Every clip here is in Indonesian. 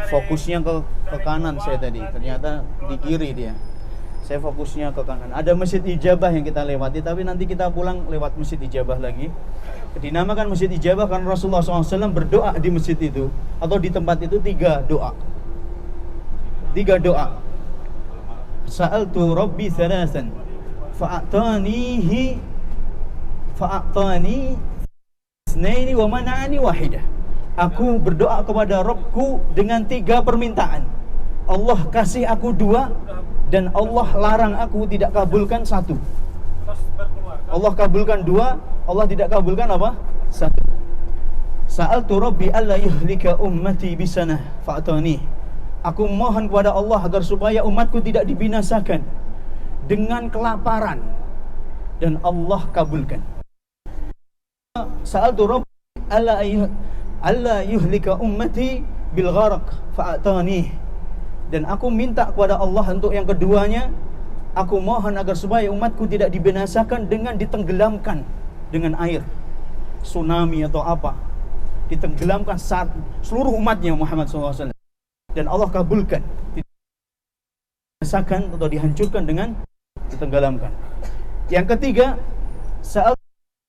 fokusnya ke kanan saya tadi, ternyata di kiri dia. Saya fokusnya ke kanan. Ada Masjid Ijabah yang kita lewati, tapi nanti kita pulang lewat Masjid Ijabah lagi. Dinamakan Masjid Ijabah karena Rasulullah SAW berdoa di masjid itu atau di tempat itu 3 doa. 3 doa. Sa'altu Rabbi thalathan fa'atani itsnaini wa mana'ani wahidah. Aku berdoa kepada Rabbku dengan 3 permintaan. Allah kasih aku 2 dan Allah larang aku tidak kabulkan 1. Allah kabulkan 2, Allah tidak kabulkan apa? 1. Sa'altu Rabbi alla yuhlika ummati bisanah fa'atani. Aku mohon kepada Allah agar supaya umatku tidak dibinasakan dengan kelaparan, dan Allah kabulkan. Sa'altu Rabbi alla yuhlika ummati bil gharq fa'atani. Dan aku minta kepada Allah untuk yang keduanya, aku mohon agar supaya umatku tidak dibinasakan dengan ditenggelamkan dengan air, tsunami atau apa, ditenggelamkan saat seluruh umatnya Muhammad SAW. Dan Allah kabulkan, dibinasakan atau dihancurkan dengan ditenggelamkan. Yang ketiga, sa'al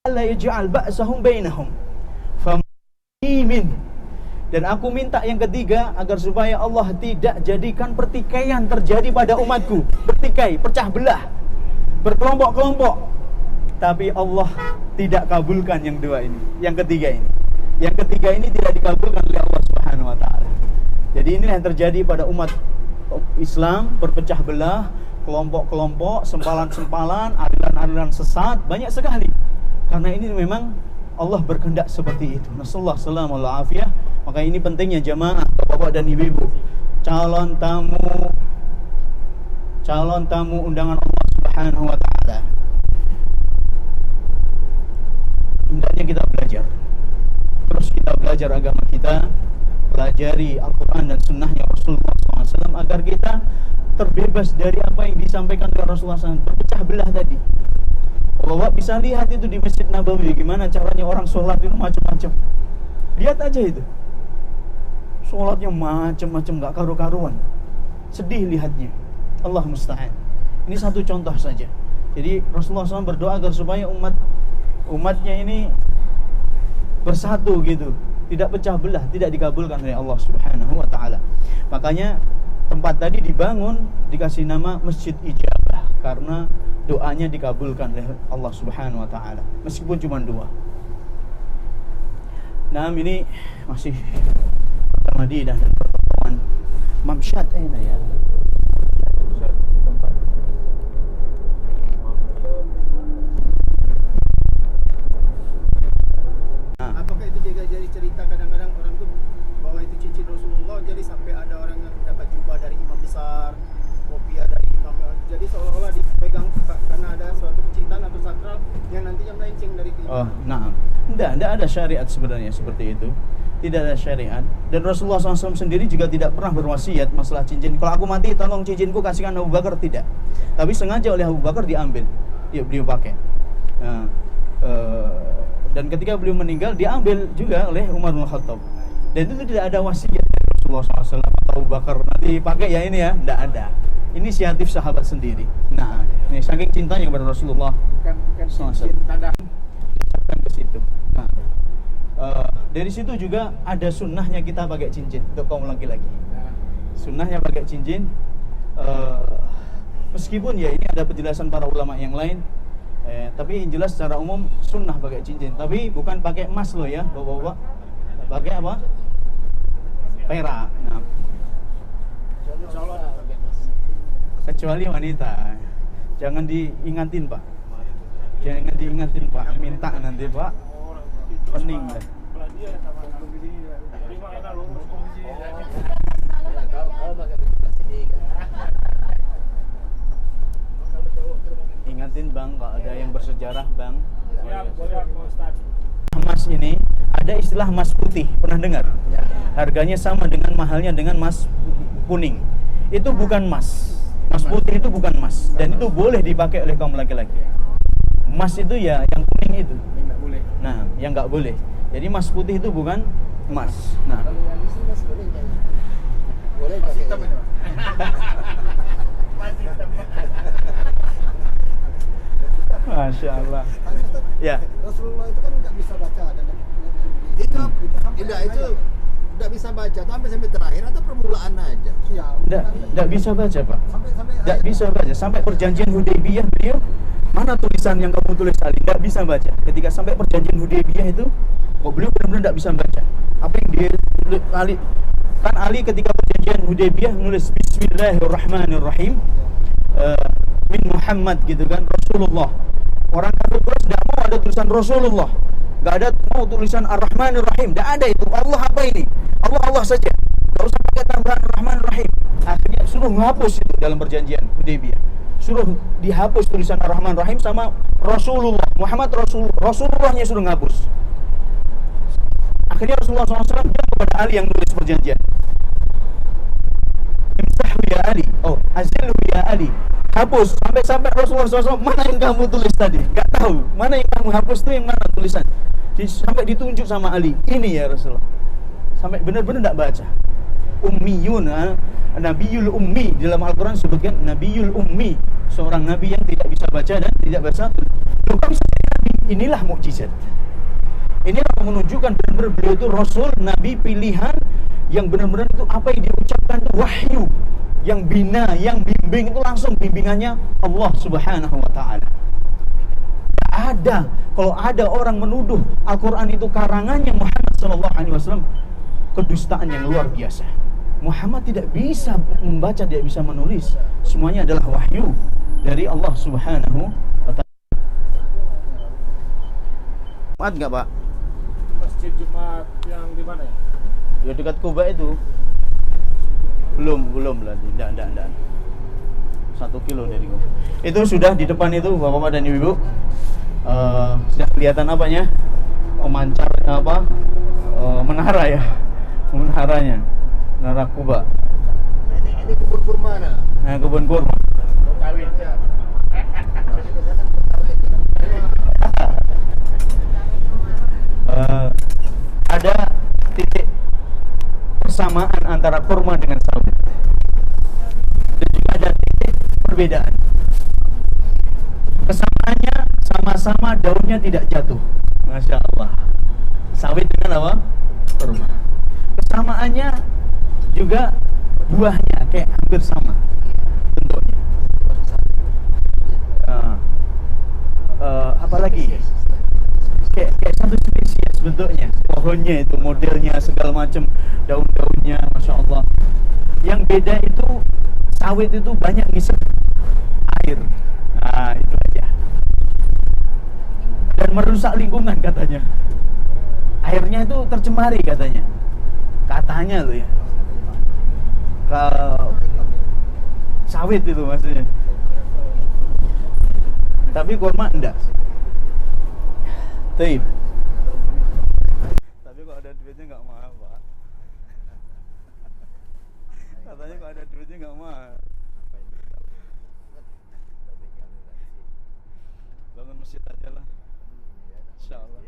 la yaj'al ba'sahum bainahum famin. Dan aku minta yang ketiga agar supaya Allah tidak jadikan pertikaian terjadi pada umatku. Bertikai, pecah belah, berkelompok-kelompok. Tapi Allah tidak kabulkan yang 2 ini, yang ketiga ini. Yang ketiga ini tidak dikabulkan oleh Allah Subhanahu wa taala. Jadi inilah yang terjadi pada umat Islam, berpecah belah, kelompok-kelompok, sempalan-sempalan, aliran-aliran sesat, banyak sekali. Karena ini memang Allah berkehendak seperti itu. Nasallahu alaihi afiyah. Maka ini pentingnya jamaah, bapak dan ibu-ibu, calon tamu undangan Allah Subhanahu wa taala. Hendaknya kita belajar. Terus kita belajar agama kita, pelajari Al-Qur'an dan sunnahnya Rasulullah SAW agar kita terbebas dari apa yang disampaikan oleh Rasulullah SAW. Berpecah belah tadi. Bapak bisa lihat itu di Masjid Nabawi, gimana caranya orang sholat itu macam-macam. Lihat aja itu, sholatnya macam-macam, gak karu-karuan. Sedih lihatnya. Allah musta'an. Ini satu contoh saja. Jadi Rasulullah SAW berdoa agar supaya umatnya ini bersatu gitu, tidak pecah belah, tidak dikabulkan oleh Allah Subhanahu wa taala. Makanya tempat tadi dibangun dikasih nama Masjid Ijabah karena doanya dikabulkan oleh Allah Subhanahu wa taala meskipun cuma 2. Nah, ini masih Madinah dan pertemuan Mamsyat ya. Apakah itu juga jadi cerita kadang-kadang orang tuh bahwa itu cincin Rasulullah, jadi sampai ada orang yang dapat jubah dari imam besar, kopiah dari imam, jadi seolah-olah dipegang karena ada suatu kecintaan atau sakral yang nantinya melenceng dari keimam. Oh, nah, tidak ada syariat sebenarnya seperti itu. Tidak ada syariat. Dan Rasulullah SAW sendiri juga tidak pernah berwasiat masalah cincin. Kalau aku mati, tolong cincinku kasihkan Abu Bakar, tidak. Tapi sengaja oleh Abu Bakar diambil, beliau pakai. Nah, dan ketika beliau meninggal diambil juga oleh Umar bin Khattab. Dan itu tidak ada wasiat Rasulullah SAW atau Abu Bakar nanti pakai ya ini ya, tidak ada. Inisiatif sahabat sendiri. Nah, ini saking cintanya kepada Rasulullah Kan cincin tanda dicapkan ke situ. Nah, dari situ juga ada sunnahnya kita pakai cincin untuk kaum laki-laki. Sunnahnya pakai cincin. Meskipun ya ini ada penjelasan para ulama yang lain. Tapi yang jelas secara umum sunnah pakai cincin. Tapi bukan pakai emas loh ya, bapak-bapak. Pakai apa? Perak. Nah, kecuali wanita. Jangan diingatin Pak. Jangan diingatin Pak. Minta nanti Pak. Pening deh. Ingatin Bang, kalau ada yang bersejarah Bang. Emas ini ada istilah emas putih, pernah dengar? Harganya sama dengan mahalnya dengan emas kuning. Itu bukan emas. Emas putih itu bukan emas, dan itu boleh dipakai oleh kaum laki-laki. Emas itu ya yang kuning itu. Nah, yang nggak boleh. Jadi emas putih itu bukan emas. Nah, Masya Allah. Ya. Rasulullah itu kan nggak bisa baca dan Itu tidak bisa baca sampai terakhir atau permulaan aja. Iya. Tidak bisa baca, Pak. Sampai Tidak bisa baca. Sampai perjanjian Hudaybiyah beliau, mana tulisan yang kamu tulis Ali? Tidak bisa baca. Ketika sampai perjanjian Hudaybiyah itu, kok beliau benar-benar tidak bisa baca. Apa yang dia Ali, kan Ali ketika perjanjian Hudaybiyah nulis Bismillahirrahmanirrahim min Muhammad gitu kan, Rasulullah. Orang kafir Quraisy tidak mau ada tulisan Rasulullah, nggak ada mau tulisan Ar-Rahmanir-Rahim, tidak ada itu. Allah apa ini? Allah saja, nggak usah pakai tambahan Ar-Rahman-Rahim. Akhirnya suruh menghapus itu dalam perjanjian Hudaybiyah, suruh dihapus tulisan Ar-Rahman-Rahim sama Rasulullah Muhammad, Rasulullahnya suruh menghapus. Akhirnya Rasulullah SAW bilang kepada Ali yang nulis perjanjian, imsahu ya Ali, azilhu ya Ali, hapus. Sampai Rasulullah SAW, mana yang kamu tulis tadi? Gak tahu, mana yang kamu hapus itu yang mana tulisan. Sampai ditunjuk sama Ali, ini ya Rasulullah. Sampai benar-benar tidak baca. Ummiyun, Nabiyul Ummi, di dalam Al-Quran sebutkan Nabiyul Ummi, seorang Nabi yang tidak bisa baca dan tidak baca. Bukan bisa Nabi, inilah mukjizat. Inilah menunjukkan benar-benar beliau itu Rasul, Nabi pilihan, yang benar-benar itu apa yang diucapkan itu wahyu, yang bina, yang bimbing itu langsung bimbingannya Allah Subhanahu wa Ta'ala. Tak ada, kalau ada orang menuduh Al-Quran itu karangannya Muhammad sallallahu alaihi wasallam, kedustaan yang luar biasa. Muhammad tidak bisa membaca, tidak bisa menulis. Semuanya adalah wahyu dari Allah Subhanahu wa Ta'ala. Jumat enggak, Pak? Masjid Jumat yang di mana ya? Ya dekat Kuba itu. Belum lah, tidak. 1 kilo dari Kuba. Itu sudah di depan itu Bapak-bapak dan Ibu-ibu. Sudah kelihatan apanya? Memancar apa? Menara ya. Menaranya. Menara Kuba. Ini kebun kurma nah. Nah, kebun kurma. Kawin ya. Ada titik persamaan antara kurma dengan sawit, dan juga ada titik perbedaan. Kesamaannya sama-sama daunnya tidak jatuh, Masya Allah. Sawit dengan apa? Kurma. Kesamaannya juga buahnya kayak hampir sama bentuknya. Apalagi kayak satu spesies bentuknya, pohonnya itu, modelnya, segala macam, daun-daunnya, Masya Allah. Yang beda itu sawit itu banyak ngisep air. Nah, itu aja. Dan merusak lingkungan katanya. Airnya itu tercemari katanya. Katanya loh ya. Sawit itu maksudnya. Tapi kurma enggak. Taib. Tapi kok ada duitnya nggak mahal, Pak. Katanya kok ada duitnya nggak mahal. Bangun masjid aja lah. Insyaallah.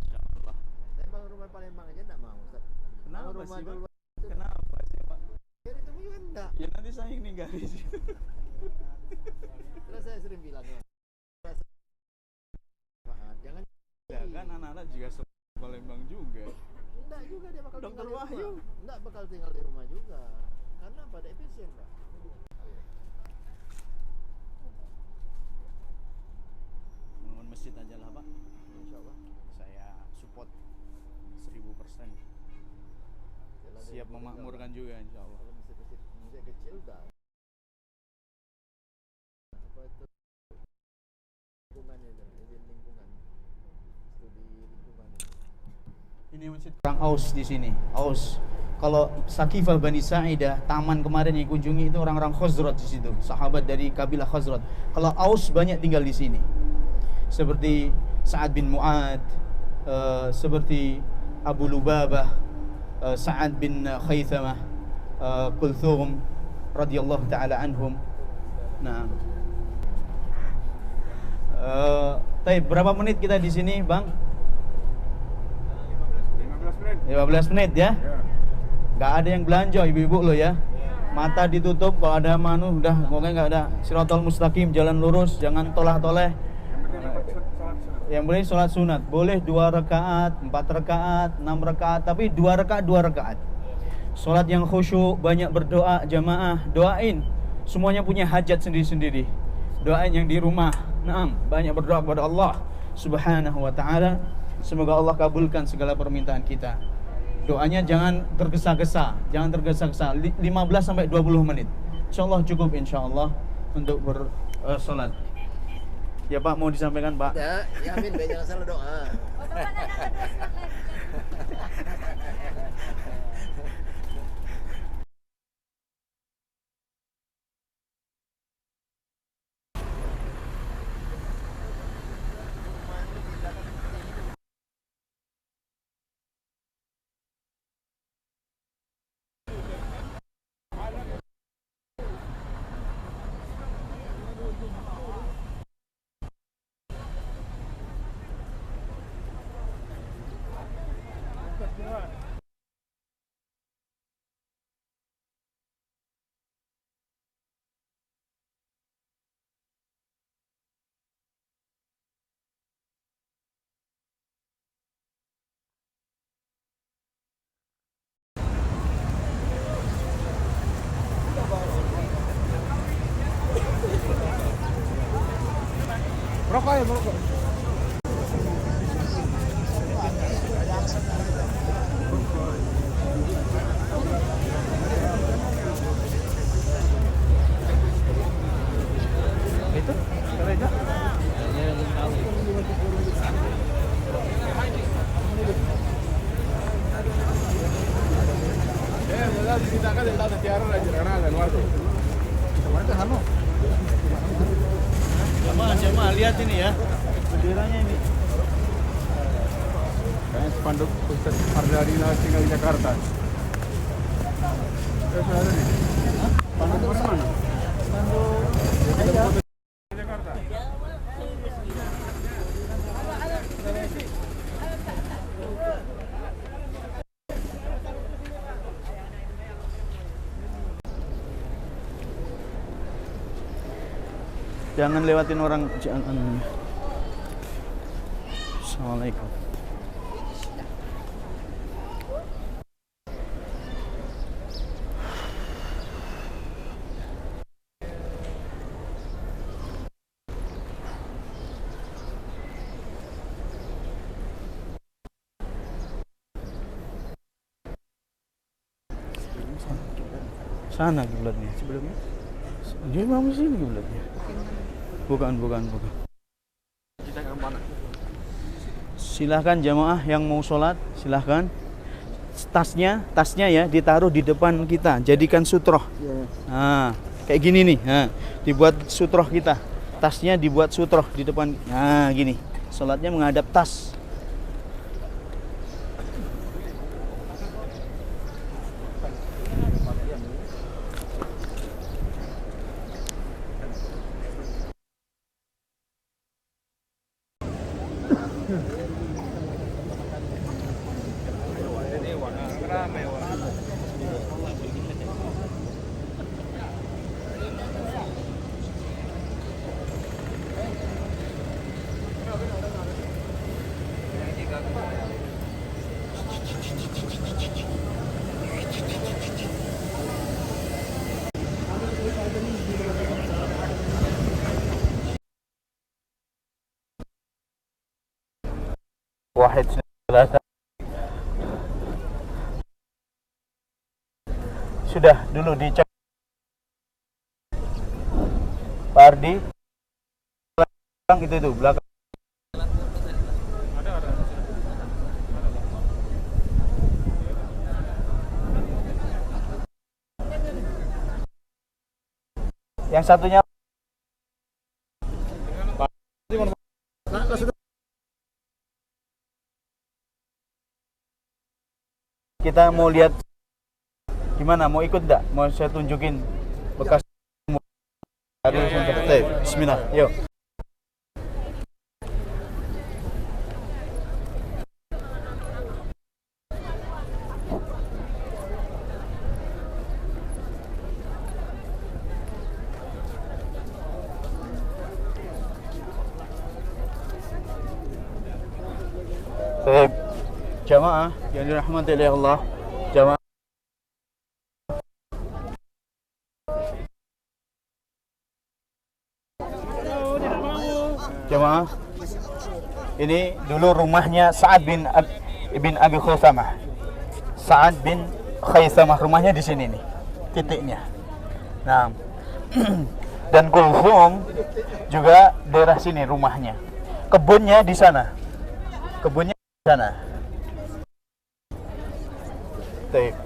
Insyaallah. Saya bangun rumah Palembang aja enggak mau, Ustaz. Kenapa Rumah sih, Pak? dulu. Kenapa sih, Pak? Biar itu juga enggak. Ya nanti saya yang ninggal di situ. Terus saya sering bilang, jangan Ya kan anak-anak juga Palembang juga. enggak juga dia bakal Dokter tinggal di Wahyu. rumah. Enggak bakal tinggal di rumah juga. Karena pada efisien, Pak. Bangun masjid aja lah, Pak. Insyaallah. Saya support 1000%. Siap memakmurkan juga insyaallah. Kalau masjid kecil udah apa itu lingkungannya itu, izin lingkungan, studi lingkungan. Ini masjid orang Aus di sini. Aus. Kalau Sakifah Bani Sa'idah, taman kemarin yang kunjungi itu orang-orang Khazraj di situ, sahabat dari kabilah Khazraj. Kalau Aus banyak tinggal di sini. Seperti Sa'ad bin Mu'ad, seperti Abu Lubabah, Sa'ad bin Khaythamah, Kulthum radhiyallahu taala anhum. Nah. Taib, berapa menit kita di sini, Bang? 15 menit. 15 menit ya? Gak ada yang belanja ibu-ibu lo ya? Mata ditutup, kalau ada manu udah pokoknya nggak ada. Shiratal mustaqim, jalan lurus, jangan tolah-toleh. Yang boleh sholat sunat, boleh 2 rakaat, 4 rakaat, 6 rakaat, tapi 2 rakaat 2 rakaat. Sholat yang khusyuk, banyak berdoa, jamaah, doain. Semuanya punya hajat sendiri-sendiri. Doain yang di rumah. Naam, banyak berdoa kepada Allah Subhanahu wa taala. Semoga Allah kabulkan segala permintaan kita. Doanya jangan tergesa-gesa, 15 sampai 20 menit. Insyaallah cukup insyaallah untuk bersolat. Ya Pak, mau disampaikan Pak? Ya, ya amin, jangan salah doa. Rokok ya, rokok. Itu gereja. Jemaah lihat ini ya, benderanya ini. Kayak spanduk Ustaz Ardalina tinggal di Jakarta. Terus ada nih. Spanduk mana? Spanduk Jakarta. Jangan lewatin orang, jangan. Assalamualaikum. Sana kiblatnya sebelumnya. Dia mau sini kiblatnya. Bukan. Kita ke mana? Silahkan jamaah yang mau sholat, silahkan. Tasnya ya ditaruh di depan kita, jadikan sutroh. Nah, kayak gini nih. Nah, dibuat sutroh kita. Tasnya dibuat sutroh di depan. Nah, gini. Sholatnya menghadap tas. Wahid selasa. Sudah dulu dicek Pak Ardi belakang itu belakang. Yang satunya kita mau lihat gimana, mau ikut enggak? Mau saya tunjukin bekas dari Bismillah, yuk. Baik, jamaah yang dirahmati oleh Allah, jamaah jamaah ini dulu rumahnya Sa'ad bin Abi Khaisamah. Sa'ad bin Khaisamah rumahnya di sini nih, titiknya. Nah, dan Kulthum juga daerah sini rumahnya. Kebunnya di sana. Kebunnya di sana. Baik.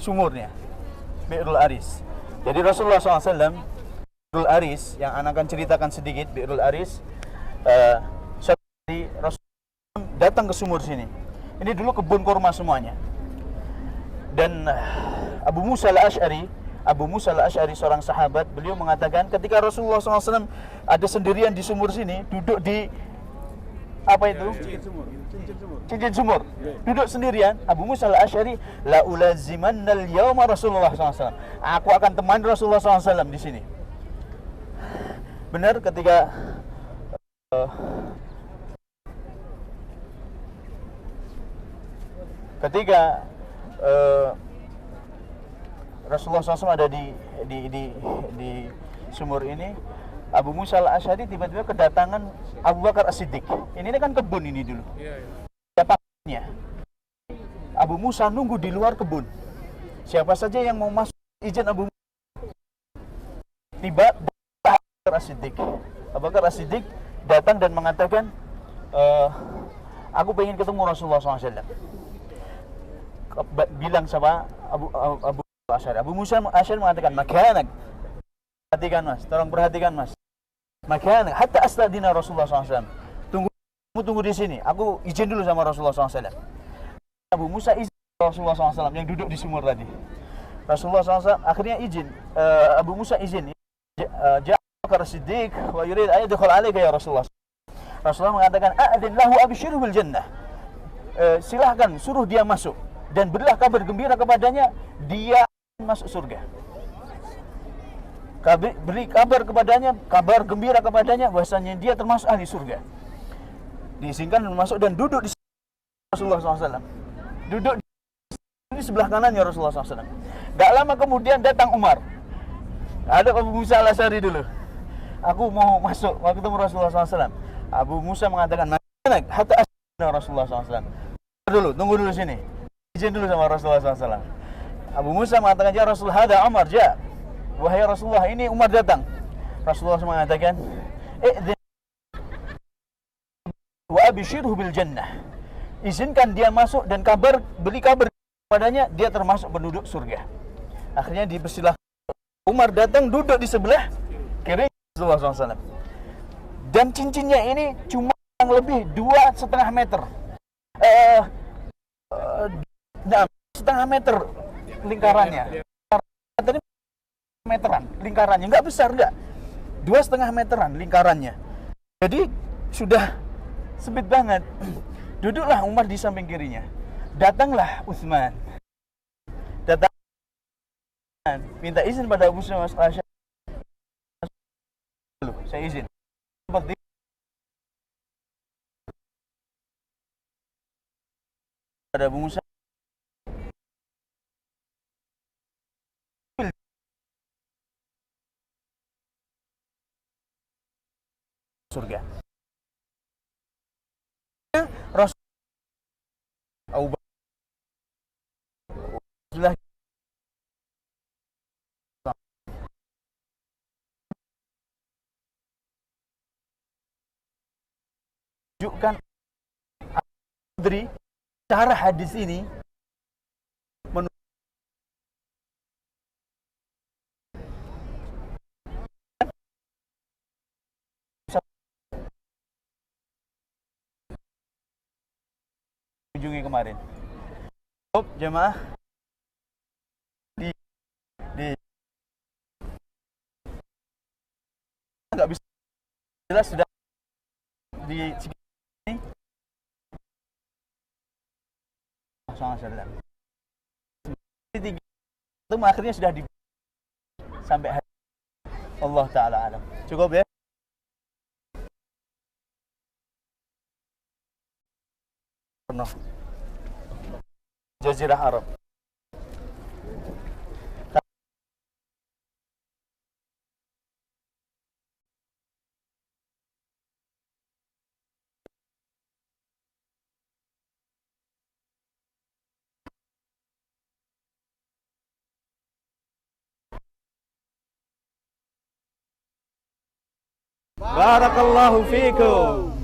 Sumurnya Bi'rul Aris. Jadi Rasulullah SAW, Bi'rul Aris yang anak akan ceritakan sedikit, Bi'rul Aris, suatu hari Rasulullah datang ke sumur sini. Ini dulu kebun kurma semuanya. Dan Abu Musa al-Ash'ari seorang sahabat, beliau mengatakan ketika Rasulullah SAW ada sendirian di sumur sini, duduk di apa itu? Cincin sumur. Duduk sendirian, Abu Musa al-Ash'ari, la ulazimannal yawma Rasulullah SAW. Aku akan temani Rasulullah SAW di sini. Benar ketika Rasulullah SAW ada di sumur ini, Abu Musa al-Ash'ari tiba-tiba kedatangan Abu Bakar As-Siddiq. Ini kan kebun ini dulu. Dapatnya Abu Musa nunggu di luar kebun. Siapa saja yang mau masuk izin Abu Musa. Tiba Abu Bakar As-Siddiq. Abu Bakar As-Siddiq datang dan mengatakan, aku pengen ketemu Rasulullah SAW. Bilang sama Abu Ash'ari. Abu Musa Ash'ari mengatakan, makanak. Perhatikan mas, tolong perhatikan mas. Makanak, hatta astadina Rasulullah SAW. Tunggu di sini. Aku izin dulu sama Rasulullah SAW. Abu Musa izin Rasulullah SAW yang duduk di sumur tadi. Rasulullah SAW akhirnya izin. Abu Musa izin. Ja'akar Siddiq wa yurid ayadkhul alaika ya Rasulullah. Rasulullah mengatakan, a'adin lahu abshiru bil jannah. Silahkan suruh dia masuk dan berilah kabar gembira kepadanya, dia masuk surga. Beri kabar kepadanya, kabar gembira kepadanya bahwasanya dia termasuk ahli surga. Diizinkan masuk dan duduk di Rasulullah SAW. Duduk di sebelah kanannya Rasulullah SAW. Gak lama kemudian datang Umar. Ada Abu Musa al-Ash'ari dulu. Aku mau masuk, mau ketemu Rasulullah SAW. Abu Musa mengatakan, hatta asna Rasulullah SAW. Tunggu dulu sini. Izin dulu sama Rasulullah SAW. Abu Musa mengatakan, ya Rasul, hada Umar, ja. Wahai Rasulullah, ini Umar datang. Rasulullah mengatakan, wa abshirhu bil jannah. Izinkan dia masuk dan beri kabar kepadanya, dia termasuk penduduk surga. Akhirnya dipersilahkan. Umar datang duduk di sebelah kiri Rasulullah SAW. Dan cincinnya ini cuma yang lebih 2,5 meter. 2,5 meter lingkarannya. Tadi meteran lingkarannya, nggak besar, nggak. 2,5 meteran lingkarannya. Jadi sudah sempit banget. Duduklah Umar di samping kirinya. Datanglah Utsman. Minta izin pada Abu Musa al-Ash'ari. Saya izin. Seperti pada Abu Musa surga. Rasul Abu Bakar tunjukkan dari cara hadis ini kunjungi kemarin. Jemaah di nggak bisa jelas sudah di sini SAW. Itu akhirnya sudah di sampai hari Allah Ta'ala alam. Cukup ya. Jazirah Arab. Barakallahu fiikum.